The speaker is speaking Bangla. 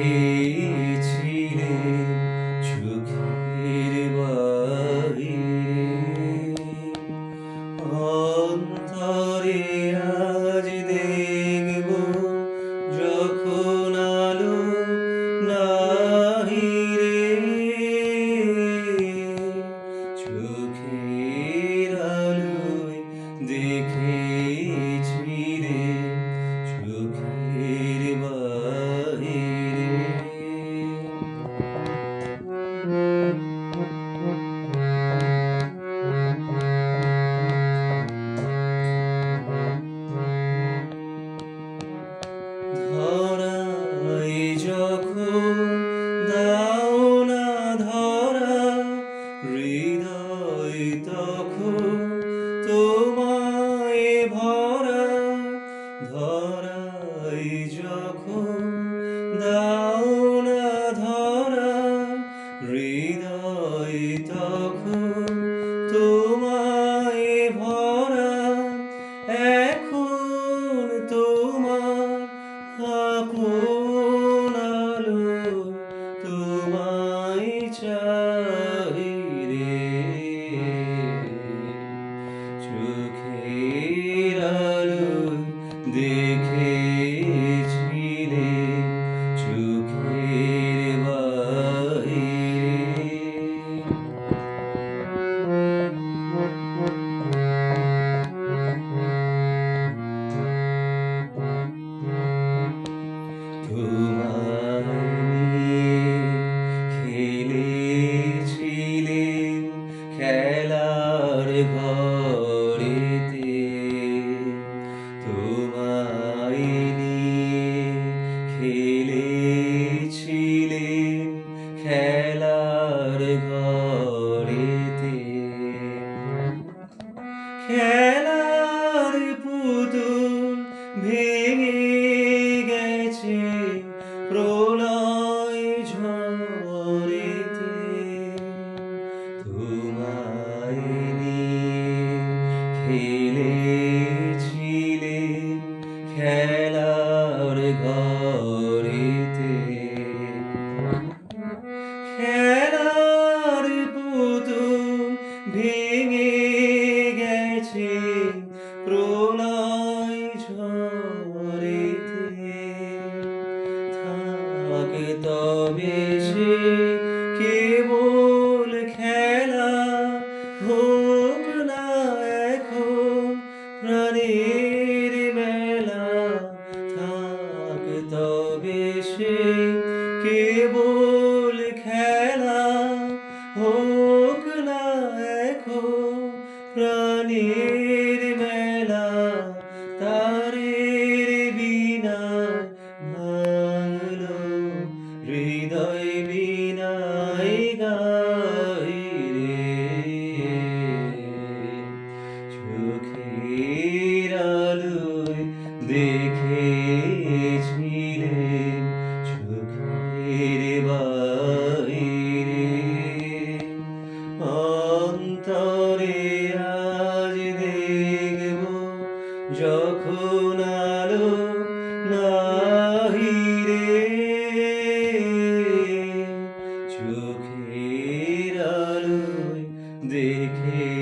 দেখেছিলে চোখের বাহিরে অন্তরে আজ দেখব যখন আলো নাহি রে চোখের আলোয় দেখেছি রে চোখের বাহিরে ধরায় যখন দাও না ধরা হৃদয় তখন তোমায় ভরা ধরায় যখন দাও না ধরা হৃদয় তখন তোমায় ভরা এখন তোমার আপন আলো তোমায় চাই রে চোখের আলোয় দেখেছিলে চোখের বাহিরে তোমায় নিয়ে খেলেছিলেন খেলার ঘরেতে তোমায় নিয়ে খেলেছিলেন খেলার ঘরেতে খেলার পুতুল ভেঙে গেছে প্রলয় ঝড়েতে তোমায় নিয়ে খেলেছিলেন খেলার ঘরেতে খেলার পুতুল ভেঙে গেছে প্রলয় ঝড়েতে থাক তবে সে কেবল খেলা হোক না এখন প্রাণের মেলা থাক তবে সে কেবল খেলা হোক না এখন প্রাণের মেলা তারের বিনা ভাঙলো হৃদয় বিনায় গাই রে চোখের আলোয় দেখেছিলেন চোখের বাহিরে অন্তরে আজ দেখব যখন আলো নাহি রে চোখের আলোয় দেখে